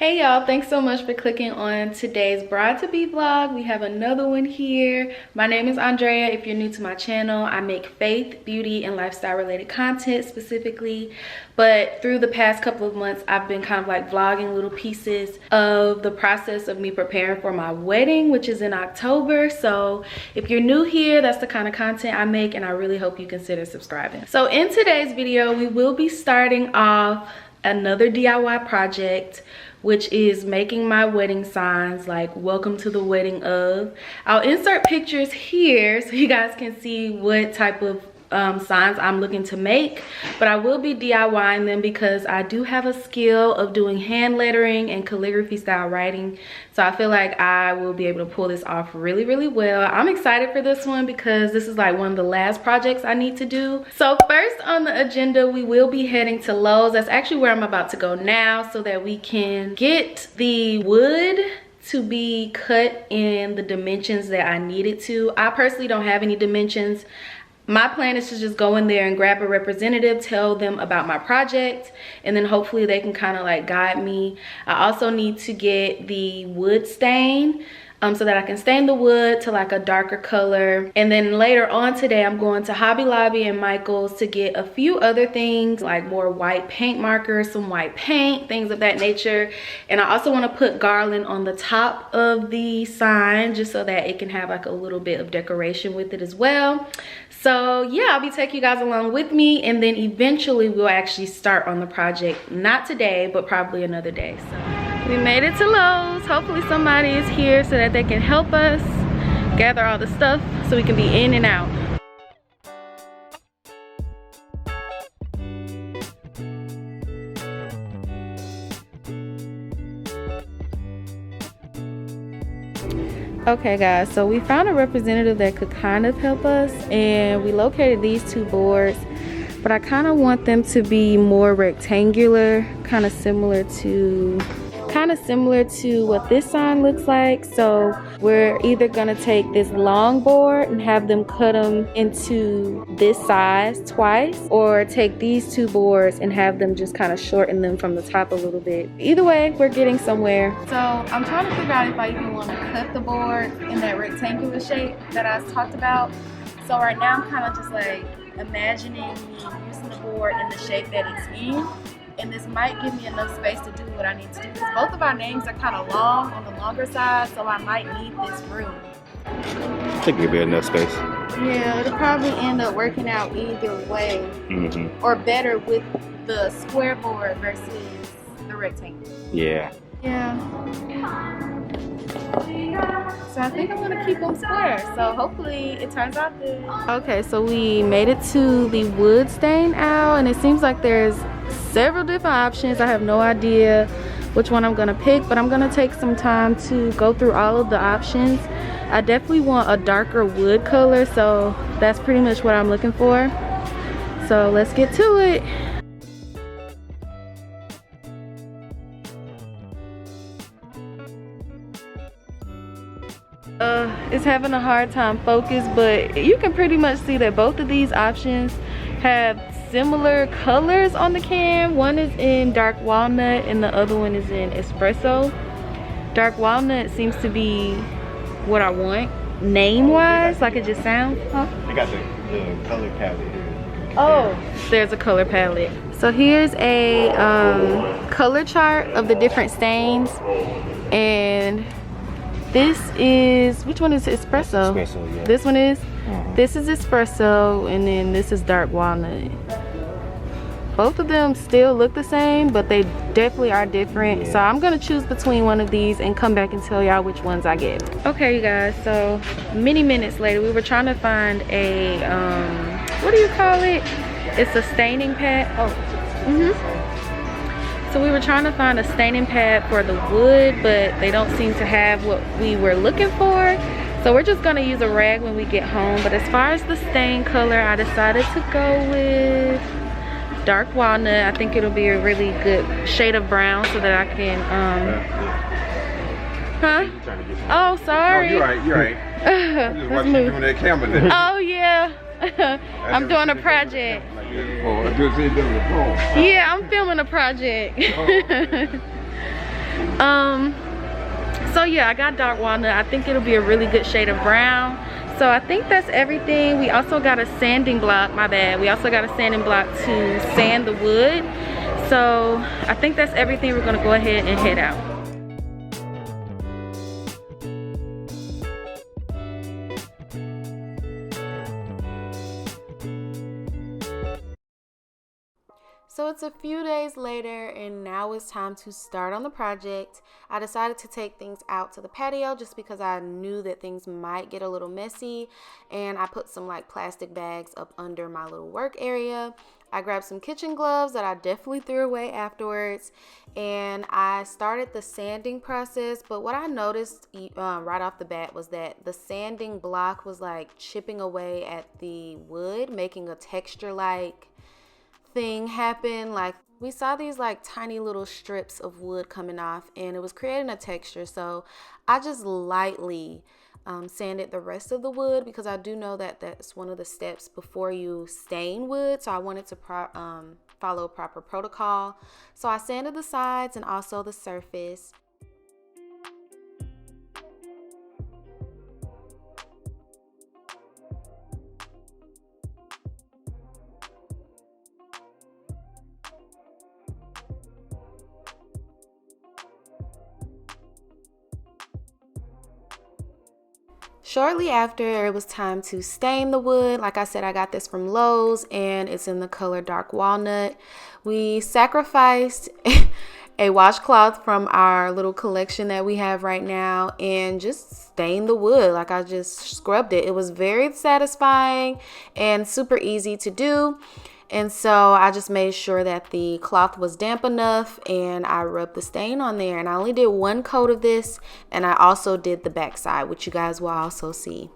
Hey y'all, thanks so much for clicking on today's bride to be vlog. We have another one here. My name is Andrea. If you're new to my channel, I make faith, beauty, and lifestyle related content specifically. But through the past couple of months, I've been kind of like vlogging little pieces of the process of me preparing for my wedding, which is in October. So if you're new here, that's the kind of content I make, and I really hope you consider subscribing. So in today's video, we will be starting off another DIY project, which is making my wedding signs, like welcome to the wedding of. I'll insert pictures here so you guys can see what type of signs I'm looking to make, but I will be DIYing them because I do have a skill of doing hand lettering and calligraphy style writing, so I feel like I will be able to pull this off really well. I'm excited for this one because this is like one of the last projects I need to do. So first on the agenda, we will be heading to Lowe's. That's actually where I'm about to go now, so that we can get the wood to be cut in the dimensions that I need it to. I personally don't have any dimensions. My plan is to just go in there and grab a representative, tell them about my project, and then hopefully they can kind of like guide me. I also need to get the wood stain so that I can stain the wood to like a darker color. And then later on today, I'm going to Hobby Lobby and Michael's to get a few other things, like more white paint markers, some white paint, things of that nature. And I also want to put garland on the top of the sign just so that it can have like a little bit of decoration with it as well. So yeah, I'll be taking you guys along with me, and then eventually we'll actually start on the project. Not today, but probably another day. So we made it to Lowe's. Hopefully somebody is here so that they can help us gather all the stuff so we can be in and out. Okay guys, so we found a representative that could kind of help us, and we located these two boards, but I kind of want them to be more rectangular, kind of similar to what this sign looks like. So we're either gonna take this long board and have them cut them into this size twice, or take these two boards and have them just kind of shorten them from the top a little bit. Either way, we're getting somewhere. So I'm trying to figure out if I even want to cut the board in that rectangular shape that I talked about. So right now I'm kind of just like imagining me using the board in the shape that it's in. And this might give me enough space to do what I need to do, because both of our names are kind of long on the longer side, so I might need this room. I think it'll be enough space. Yeah, it'll probably end up working out either way, or better with the square board versus the rectangle. Yeah. So I think I'm gonna keep them square, so hopefully it turns out good. Okay, so we made it to the wood stain aisle, and it seems like there's several different options. I have no idea which one I'm gonna pick, but I'm gonna take some time to go through all of the options. I definitely want a darker wood color, so that's pretty much what I'm looking for. So let's get to it. It's having a hard time focus, but you can pretty much see that both of these options have similar colors on the can. One is in dark walnut and the other one is in espresso. Dark walnut seems to be what I want name wise, like it just sounds. They got the color palette here. Oh, there's a color palette. So here's a color chart of the different stains, and this is, which one is espresso? Espresso, yeah. This one is? This is espresso, and then this is dark walnut. Both of them still look the same, but they definitely are different. So I'm gonna choose between one of these and come back and tell y'all which ones I get. Okay, you guys, so many minutes later, we were trying to find a, what do you call it? It's a staining pad. So we were trying to find a staining pad for the wood, but they don't seem to have what we were looking for. So we're just gonna use a rag when we get home. But as far as the stain color, I decided to go with dark walnut. I think it'll be a really good shade of brown so that I can, Oh, sorry. No, you're right. I'm just watching you doing that camera thing. Oh, yeah. I'm doing a project. Oh, I just said doing the phone. Yeah, I'm filming a project. So yeah, I got dark walnut. I think it'll be a really good shade of brown. So I think that's everything. We also got a sanding block, my bad. We also got a sanding block to sand the wood. So I think that's everything. We're gonna go ahead and head out. So it's a few days later and now it's time to start on the project. I decided to take things out to the patio just because I knew that things might get a little messy, and I put some like plastic bags up under my little work area. I grabbed some kitchen gloves that I definitely threw away afterwards, and I started the sanding process. But what I noticed right off the bat was that the sanding block was like chipping away at the wood, making a texture like thing happen. Like we saw these like tiny little strips of wood coming off, and it was creating a texture. So I just lightly sanded the rest of the wood because I do know that that's one of the steps before you stain wood. So I wanted to follow proper protocol. So I sanded the sides and also the surface. Shortly after, it was time to stain the wood. Like I said, I got this from Lowe's and it's in the color dark walnut. We sacrificed a washcloth from our little collection that we have right now and just stained the wood. Like I just scrubbed it. It was very satisfying and super easy to do. And so I just made sure that the cloth was damp enough and I rubbed the stain on there. And I only did one coat of this, and I also did the backside, which you guys will also see.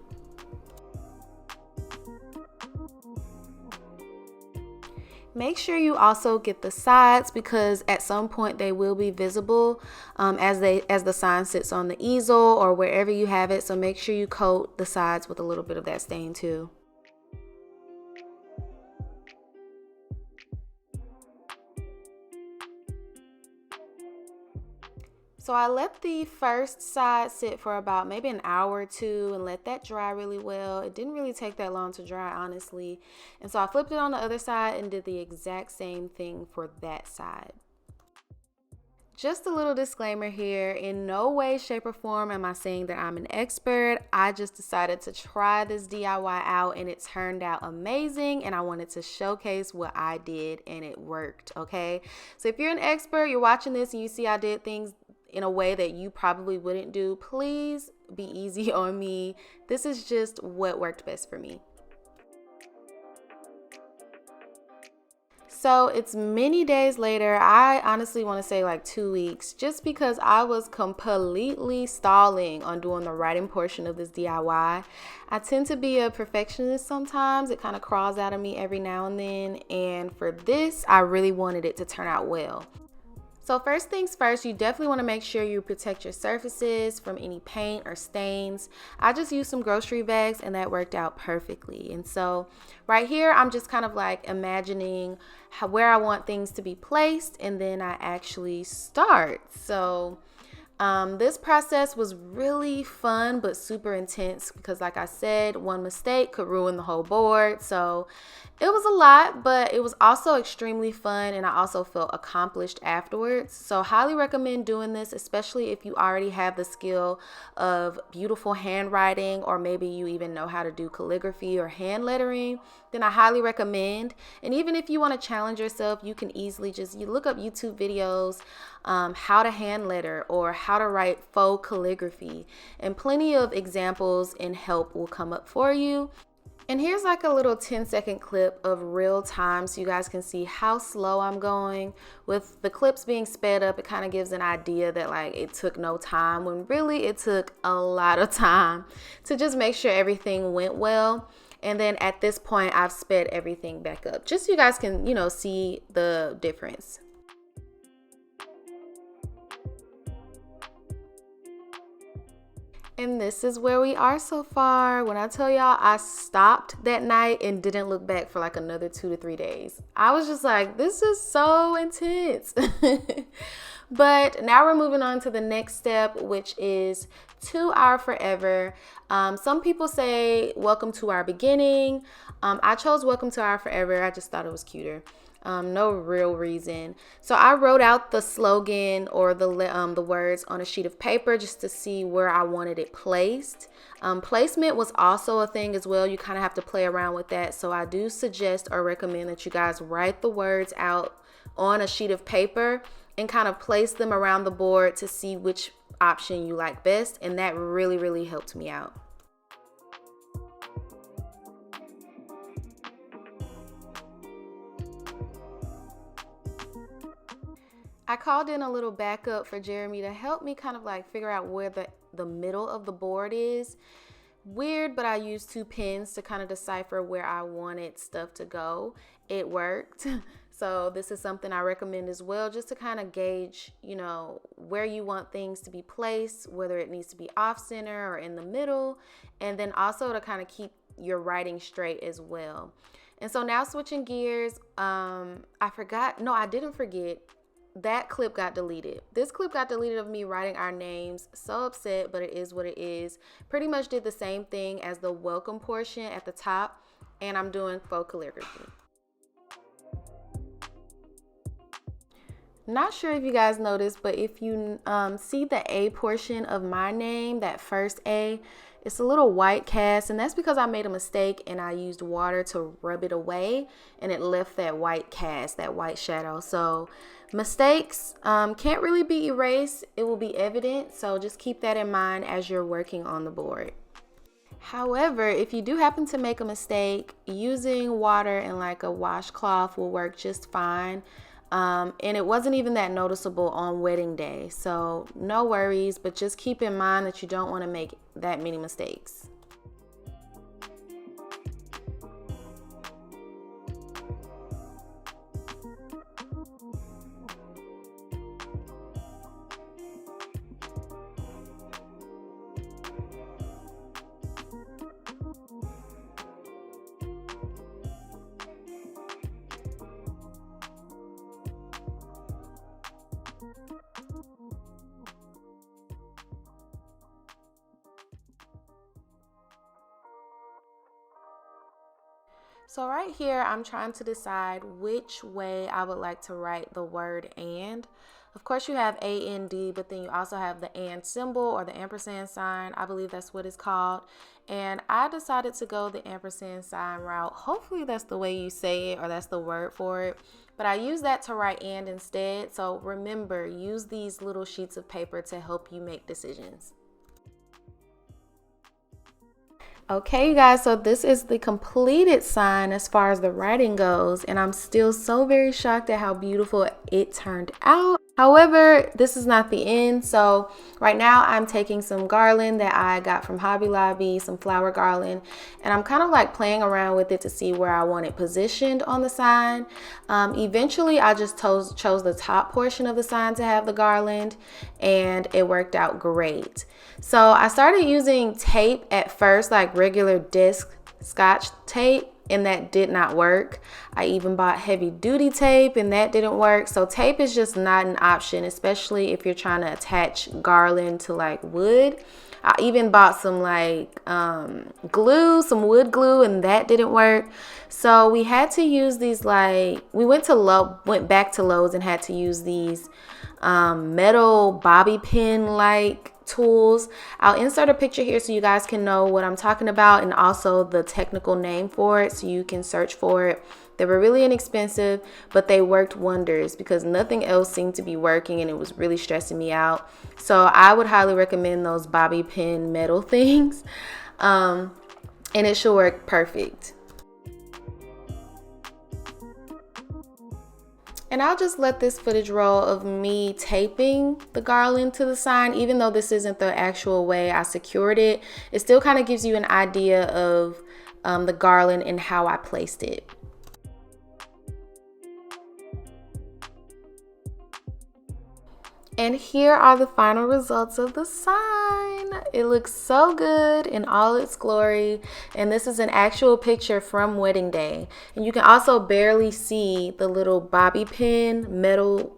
Make sure you also get the sides because at some point they will be visible as the sign sits on the easel or wherever you have it. So make sure you coat the sides with a little bit of that stain too. So I let the first side sit for about maybe an hour or two and let that dry really well. It didn't really take that long to dry, honestly. And so I flipped it on the other side and did the exact same thing for that side. Just a little disclaimer here, in no way, shape, or form am I saying that I'm an expert. I just decided to try this DIY out and it turned out amazing, and I wanted to showcase what I did and it worked, okay? So if you're an expert, you're watching this and you see I did things in a way that you probably wouldn't do, please be easy on me. This is just what worked best for me. So it's many days later. I honestly want to say like 2 weeks, just because I was completely stalling on doing the writing portion of this DIY. I tend to be a perfectionist sometimes. It kind of crawls out of me every now and then. And for this, I really wanted it to turn out well. So first things first, you definitely want to make sure you protect your surfaces from any paint or stains. I just used some grocery bags and that worked out perfectly. And so right here, I'm just kind of like imagining where I want things to be placed, and then I actually start. So this process was really fun but super intense because, like I said, one mistake could ruin the whole board. So it was a lot, but it was also extremely fun, and I also felt accomplished afterwards. So highly recommend doing this, especially if you already have the skill of beautiful handwriting, or maybe you even know how to do calligraphy or hand lettering. Then I highly recommend. And even if you want to challenge yourself, you can easily you look up YouTube videos, how to hand letter or how to write faux calligraphy, and plenty of examples and help will come up for you. And here's like a little 10-second clip of real time so you guys can see how slow I'm going. With the clips being sped up, it kind of gives an idea that like it took no time, when really it took a lot of time to just make sure everything went well. And then at this point, I've sped everything back up just so you guys can, see the difference. And this is where we are so far. When I tell y'all I stopped that night and didn't look back for like another 2 to 3 days. I was just like, this is so intense. But now we're moving on to the next step, which is to our forever. Some people say welcome to our beginning. I chose welcome to our forever. I just thought it was cuter. No real reason. So I wrote out the slogan or the words on a sheet of paper just to see where I wanted it placed. Placement was also a thing as well. You kind of have to play around with that. So I do suggest or recommend that you guys write the words out on a sheet of paper and kind of place them around the board to see which option you like best. And that really, really helped me out. I called in a little backup for Jeremy to help me kind of like figure out where the middle of the board is. Weird, but I used 2 pens to kind of decipher where I wanted stuff to go. It worked. So this is something I recommend as well, just to kind of gauge, you know, where you want things to be placed, whether it needs to be off center or in the middle, and then also to kind of keep your writing straight as well. And so now switching gears, I didn't forget. That clip got deleted. This clip got deleted of me writing our names. So upset, but it is what it is. Pretty much did the same thing as the welcome portion at the top, and I'm doing faux calligraphy. Not sure if you guys noticed, but if you see the A portion of my name, that first A, it's a little white cast, and that's because I made a mistake and I used water to rub it away, and it left that white cast, that white shadow. So mistakes can't really be erased. It will be evident, so just keep that in mind as you're working on the board. However, if you do happen to make a mistake, using water and like a washcloth will work just fine. And it wasn't even that noticeable on wedding day, so no worries, but just keep in mind that you don't want to make that many mistakes. So right here, I'm trying to decide which way I would like to write the word and. Of course, you have A-N-D, but then you also have the and symbol or the ampersand sign. I believe that's what it's called. And I decided to go the ampersand sign route. Hopefully that's the way you say it or that's the word for it. But I use that to write and instead. So remember, use these little sheets of paper to help you make decisions. Okay, you guys, so this is the completed sign as far as the writing goes, and I'm still so very shocked at how beautiful it turned out. However, this is not the end. So right now I'm taking some garland that I got from Hobby Lobby, some flower garland, and I'm kind of like playing around with it to see where I want it positioned on the sign. Eventually I just chose the top portion of the sign to have the garland, and it worked out great. So I started using tape at first, like regular disc Scotch tape, and that did not work. I even bought heavy duty tape and that didn't work. So tape is just not an option, especially if you're trying to attach garland to like wood. I even bought some like glue, some wood glue, and that didn't work. So we had to use these, like, we went back to Lowe's and had to use these metal bobby pin like tools. I'll insert a picture here so you guys can know what I'm talking about, and also the technical name for it so you can search for it. They were really inexpensive, but they worked wonders because nothing else seemed to be working and it was really stressing me out. So I would highly recommend those bobby pin metal things, and it should work perfect. And I'll just let this footage roll of me taping the garland to the sign. Even though this isn't the actual way I secured it, it still kind of gives you an idea of the garland and how I placed it. And here are the final results of the sign. It looks so good in all its glory. And this is an actual picture from wedding day. And you can also barely see the little bobby pin metal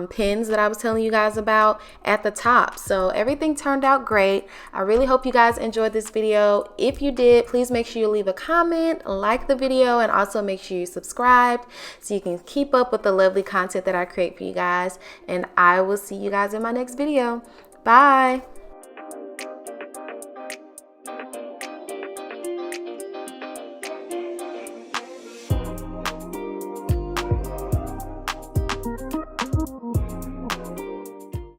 pins that I was telling you guys about at the top. So everything turned out great. I really hope you guys enjoyed this video. If you did, please make sure you leave a comment, like the video, and also make sure you subscribe so you can keep up with the lovely content that I create for you guys. And I will see you guys in my next video. Bye.